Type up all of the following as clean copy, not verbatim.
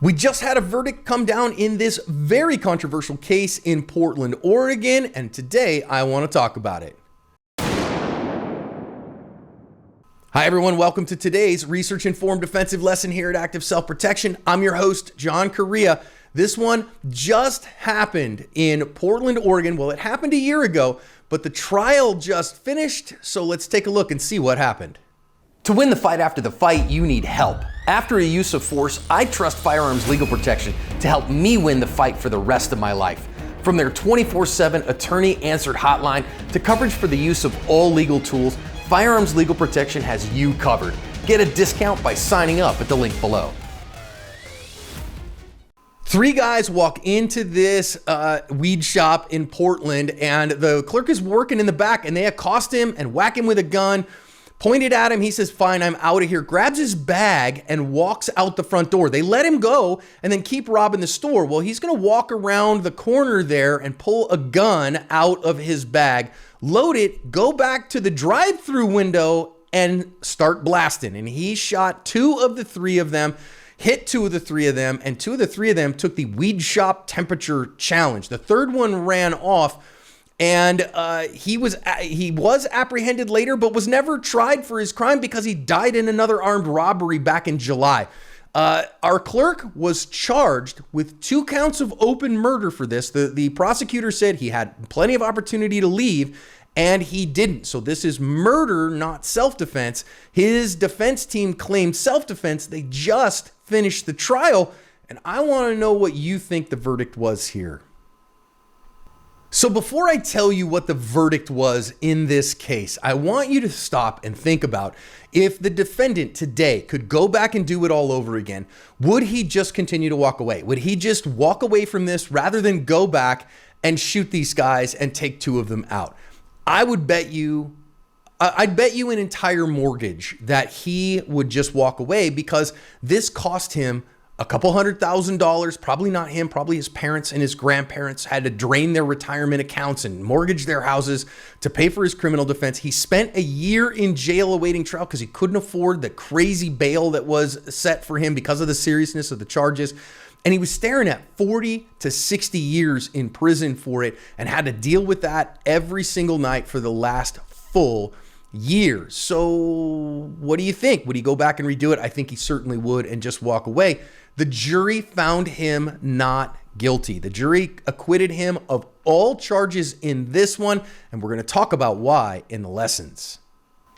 We just had a verdict come down in this very controversial case in Portland, Oregon, and today I want to talk about it. Hi everyone, welcome to today's research-informed defensive lesson here at Active Self-Protection. I'm your host, John Correa. This one just happened in Portland, Oregon. Well, it happened a year ago, but the trial just finished, so let's take a look and see what happened. To win the fight after the fight, you need help. After a use of force, I trust Firearms Legal Protection to help me win the fight for the rest of my life. From their 24/7 attorney-answered hotline to coverage for the use of all legal tools, Firearms Legal Protection has you covered. Get a discount by signing up at the link below. Three guys walk into this weed shop in Portland, and the clerk is working in the back, and they accost him and whack him with a gun. Pointed at him, he says, "Fine, I'm out of here," grabs his bag and walks out the front door. They let him go and then keep robbing the store. Well, he's gonna walk around the corner there and pull a gun out of his bag, load it, go back to the drive-through window and start blasting. And he shot two of the three of them, hit two of the three of them, and two of the three of them took the weed shop temperature challenge. The third one ran off. And he was apprehended later, but was never tried for his crime because he died in another armed robbery back in July. Our clerk was charged with 2 counts of open murder for this. The prosecutor said he had plenty of opportunity to leave, and he didn't. So this is murder, not self-defense. His defense team claimed self-defense. They just finished the trial, and I want to know what you think the verdict was here. So before I tell you what the verdict was in this case, I want you to stop and think about if the defendant today could go back and do it all over again, would he just continue to walk away? Would he just walk away from this rather than go back and shoot these guys and take 2 of them out? I'd bet you an entire mortgage that he would just walk away, because this cost him a couple $100,000, probably not him, probably his parents and his grandparents had to drain their retirement accounts and mortgage their houses to pay for his criminal defense. He spent a year in jail awaiting trial because he couldn't afford the crazy bail that was set for him because of the seriousness of the charges. And he was staring at 40 to 60 years in prison for it and had to deal with that every single night for the last full year. So what do you think? Would he go back and redo it? I think he certainly would and just walk away. The jury found him not guilty. The jury acquitted him of all charges in this one, and we're going to talk about why in the lessons.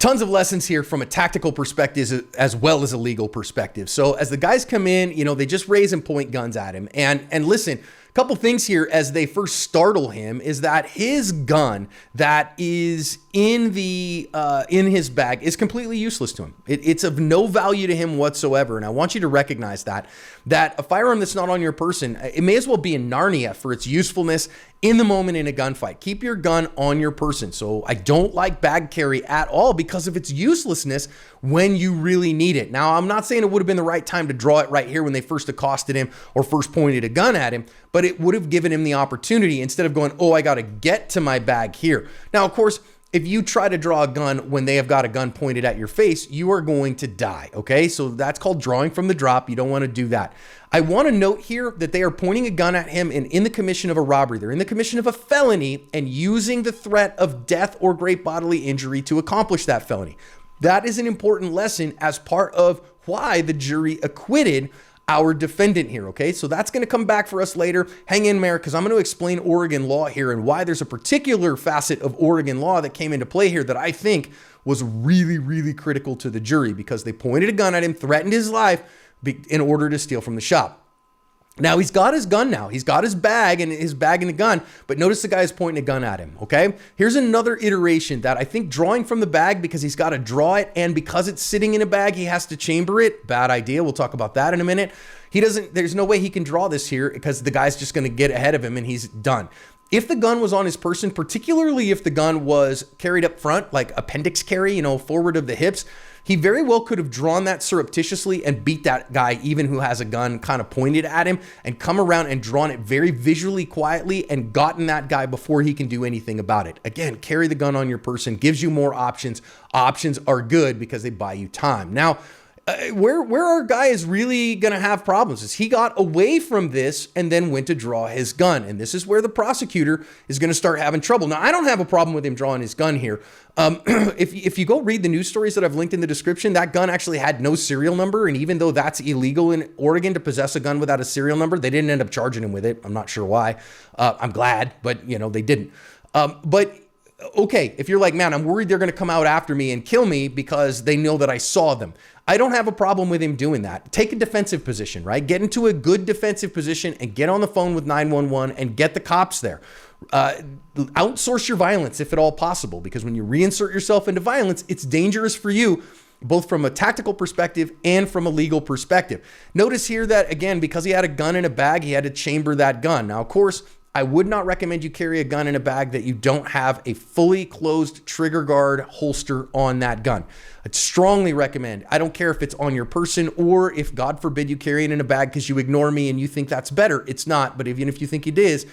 Tons of lessons here from a tactical perspective as well as a legal perspective. So as the guys come in, they just raise and point guns at him. And listen, a couple things here as they first startle him is that his gun that is in his bag is completely useless to him. It's of no value to him whatsoever. And I want you to recognize that a firearm that's not on your person, it may as well be in Narnia for its usefulness in the moment in a gunfight. Keep your gun on your person. So I don't like bag carry at all because of its uselessness when you really need it. Now, I'm not saying it would have been the right time to draw it right here when they first accosted him or first pointed a gun at him, but it would have given him the opportunity instead of going, oh, I got to get to my bag here. Now, of course, if you try to draw a gun when they have got a gun pointed at your face, you are going to die, okay? So that's called drawing from the drop. You don't want to do that. I want to note here that they are pointing a gun at him and in the commission of a robbery. They're in the commission of a felony and using the threat of death or great bodily injury to accomplish that felony. That is an important lesson as part of why the jury acquitted our defendant here, okay? So that's going to come back for us later. Hang in there because I'm going to explain Oregon law here and why there's a particular facet of Oregon law that came into play here that I think was really, really critical to the jury because they pointed a gun at him, threatened his life in order to steal from the shop. Now he's got his gun now. He's got his bag and the gun, but notice the guy is pointing a gun at him, okay? Here's another iteration that I think drawing from the bag because he's got to draw it and because it's sitting in a bag, he has to chamber it. Bad idea. We'll talk about that in a minute. There's no way he can draw this here because the guy's just going to get ahead of him and he's done. If the gun was on his person, particularly if the gun was carried up front, like appendix carry, forward of the hips, he very well could have drawn that surreptitiously and beat that guy, even who has a gun kind of pointed at him, and come around and drawn it very visually quietly and gotten that guy before he can do anything about it. Again, carry the gun on your person, gives you more options. Options are good because they buy you time. Now, where our guy is really going to have problems is he got away from this and then went to draw his gun. And this is where the prosecutor is going to start having trouble. Now, I don't have a problem with him drawing his gun here. If you go read the news stories that I've linked in the description, that gun actually had no serial number. And even though that's illegal in Oregon to possess a gun without a serial number, they didn't end up charging him with it. I'm not sure why. I'm glad, but they didn't. But okay, if you're like, man, I'm worried they're going to come out after me and kill me because they know that I saw them. I don't have a problem with him doing that. Take a defensive position, right? Get into a good defensive position and get on the phone with 911 and get the cops there. Outsource your violence if at all possible, because when you reinsert yourself into violence, it's dangerous for you, both from a tactical perspective and from a legal perspective. Notice here that, again, because he had a gun in a bag, he had to chamber that gun. Now, of course, I would not recommend you carry a gun in a bag that you don't have a fully closed trigger guard holster on that gun. I'd strongly recommend, I don't care if it's on your person or if, God forbid, you carry it in a bag because you ignore me and you think that's better. It's not, but even if you think it is,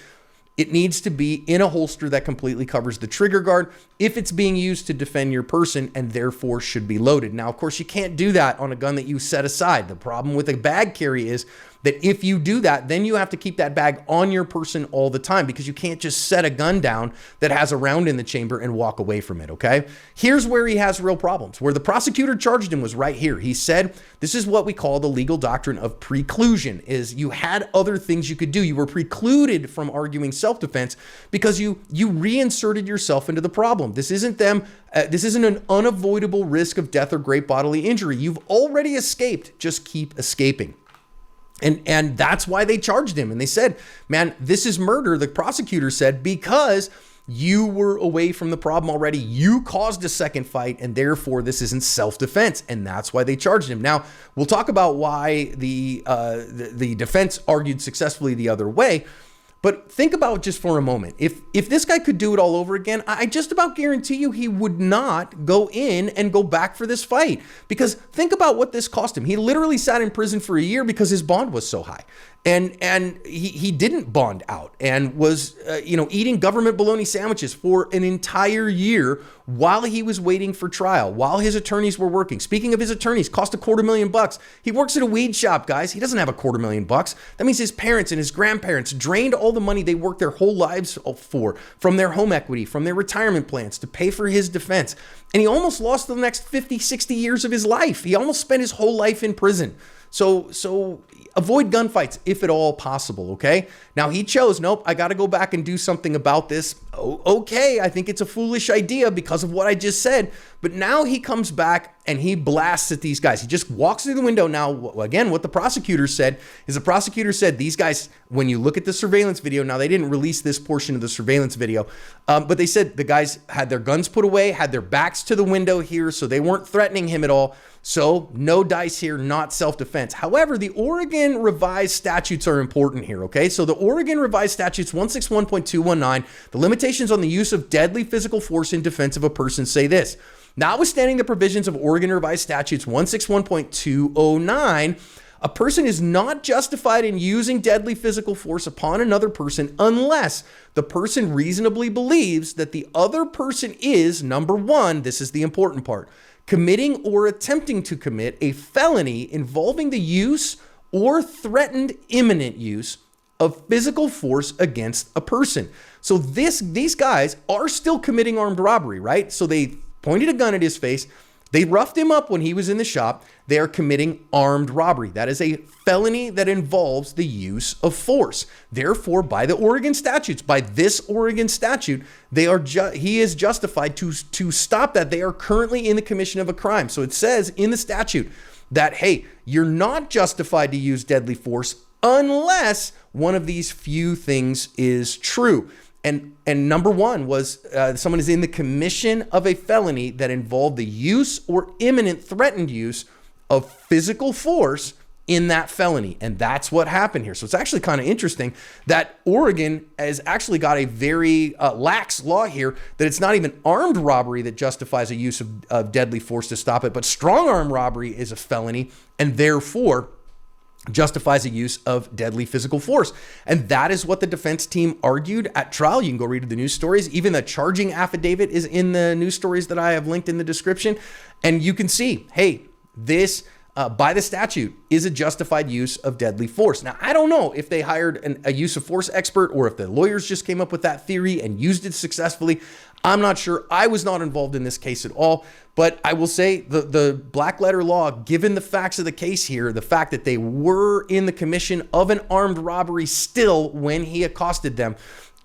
it needs to be in a holster that completely covers the trigger guard if it's being used to defend your person and therefore should be loaded. Now, of course, you can't do that on a gun that you set aside. The problem with a bag carry is that if you do that, then you have to keep that bag on your person all the time because you can't just set a gun down that has a round in the chamber and walk away from it, okay? Here's where he has real problems. Where the prosecutor charged him was right here. He said, this is what we call the legal doctrine of preclusion, is you had other things you could do. You were precluded from arguing self-defense because you reinserted yourself into the problem. This isn't an unavoidable risk of death or great bodily injury. You've already escaped. Just keep escaping. And that's why they charged him. And they said, man, this is murder, the prosecutor said, because you were away from the problem already. You caused a second fight, and therefore this isn't self-defense. And that's why they charged him. Now, we'll talk about why the defense argued successfully the other way. But think about just for a moment, if this guy could do it all over again, I just about guarantee you he would not go in and go back for this fight. Because think about what this cost him. He literally sat in prison for a year because his bond was so high. And he didn't bond out and was eating government bologna sandwiches for an entire year while he was waiting for trial, while his attorneys were working. Speaking of his attorneys, cost $250,000. He works at a weed shop, guys. He doesn't have $250,000. That means his parents and his grandparents drained all the money they worked their whole lives for, from their home equity, from their retirement plans to pay for his defense. And he almost lost the next 50, 60 years of his life. He almost spent his whole life in prison. So avoid gunfights if at all possible, okay? Now he chose, nope, I got to go back and do something about this. Okay, I think it's a foolish idea because of what I just said. But now he comes back and he blasts at these guys. He just walks through the window. Now, again, what the prosecutor said is these guys, when you look at the surveillance video, now they didn't release this portion of the surveillance video, but they said the guys had their guns put away, had their backs to the window here, so they weren't threatening him at all. So no dice here, not self-defense. However, the Oregon revised statutes are important here, okay? So the Oregon revised statutes 161.219, the limitations on the use of deadly physical force in defense of a person say this: notwithstanding the provisions of Oregon revised statutes 161.209, a person is not justified in using deadly physical force upon another person unless the person reasonably believes that the other person is, number one, this is the important part, committing or attempting to commit a felony involving the use or threatened imminent use of physical force against a person. So these guys are still committing armed robbery, right? So they pointed a gun at his face. They roughed him up when he was in the shop. They are committing armed robbery. That is a felony that involves the use of force. Therefore, by the Oregon statutes, by this Oregon statute, he is justified to stop that. They are currently in the commission of a crime. So it says in the statute that, hey, you're not justified to use deadly force unless one of these few things is true. And number one was someone is in the commission of a felony that involved the use or imminent threatened use of physical force in that felony. And that's what happened here. So it's actually kind of interesting that Oregon has actually got a very lax law here, that it's not even armed robbery that justifies a use of deadly force to stop it, but strong arm robbery is a felony and therefore justifies a use of deadly physical force. And that is what the defense team argued at trial. You can go read the news stories. Even the charging affidavit is in the news stories that I have linked in the description. And you can see, hey, this by the statute is a justified use of deadly force. Now, I don't know if they hired a use of force expert or if the lawyers just came up with that theory and used it successfully. I'm not sure. I was not involved in this case at all, but I will say the black letter law, given the facts of the case here, the fact that they were in the commission of an armed robbery still when he accosted them,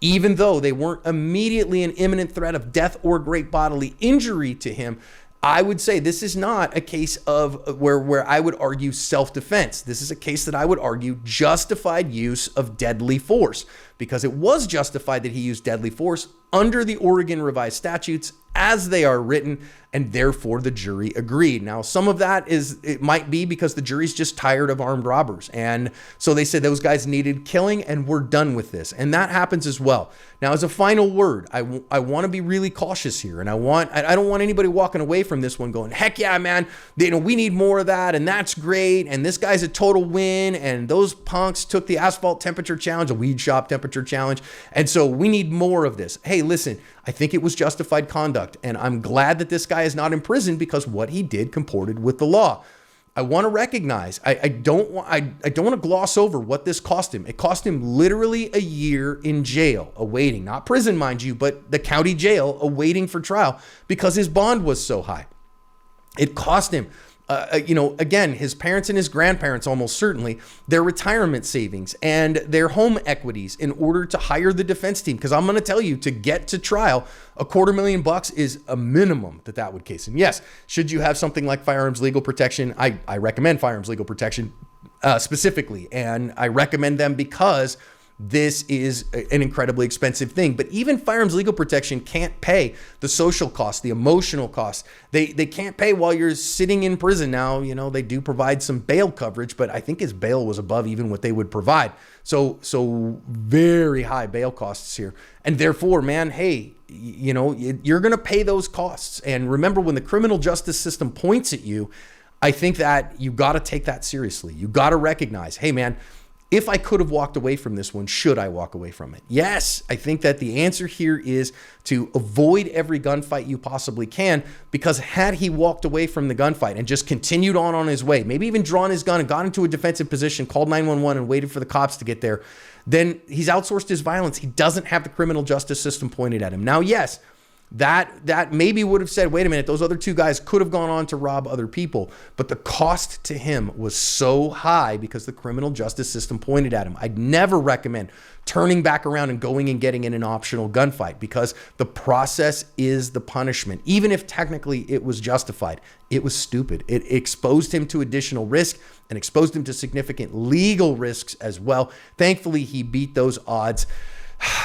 even though they weren't immediately an imminent threat of death or great bodily injury to him, I would say this is not a case of where I would argue self-defense. This is a case that I would argue justified use of deadly force, because it was justified that he used deadly force under the Oregon revised statutes as they are written, and therefore the jury agreed. Now, some of that it might be because the jury's just tired of armed robbers, and so they said those guys needed killing and we're done with this, and that happens as well. Now, as a final word, I want to be really cautious here, and I don't want anybody walking away from this one going, heck yeah, man, we need more of that, and that's great, and this guy's a total win, and those punks took the asphalt temperature challenge, a weed shop temperature challenge, and so we need more of this. Hey, listen, I think it was justified conduct, and I'm glad that this guy is not in prison because what he did comported with the law. I want to recognize, I don't want to gloss over what this cost him. It cost him literally a year in jail awaiting, not prison, mind you, but the county jail awaiting for trial because his bond was so high. It cost him, again, his parents and his grandparents, almost certainly, their retirement savings and their home equities in order to hire the defense team. Because I'm going to tell you, to get to trial, $250,000 is a minimum that would case him. Yes, should you have something like firearms legal protection? I recommend firearms legal protection specifically, and I recommend them because this is an incredibly expensive thing. But even firearms legal protection can't pay the social costs, the emotional costs. They can't pay while you're sitting in prison. Now, they do provide some bail coverage, but I think his bail was above even what they would provide. So very high bail costs here. And therefore, man, hey, you're going to pay those costs. And remember, when the criminal justice system points at you, I think that you got to take that seriously. You got to recognize, hey, man, if I could have walked away from this one, should I walk away from it? Yes, I think that the answer here is to avoid every gunfight you possibly can, because had he walked away from the gunfight and just continued on his way, maybe even drawn his gun and got into a defensive position, called 911 and waited for the cops to get there, then he's outsourced his violence. He doesn't have the criminal justice system pointed at him. Now, yes, that maybe would have said, wait a minute, those other two guys could have gone on to rob other people, but the cost to him was so high because the criminal justice system pointed at him. I'd never recommend turning back around and going and getting in an optional gunfight, because the process is the punishment. Even if technically it was justified, it was stupid. It exposed him to additional risk and exposed him to significant legal risks as well. Thankfully, he beat those odds.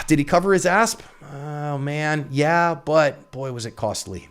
Did he cover his ass? Oh man, yeah, but boy, was it costly.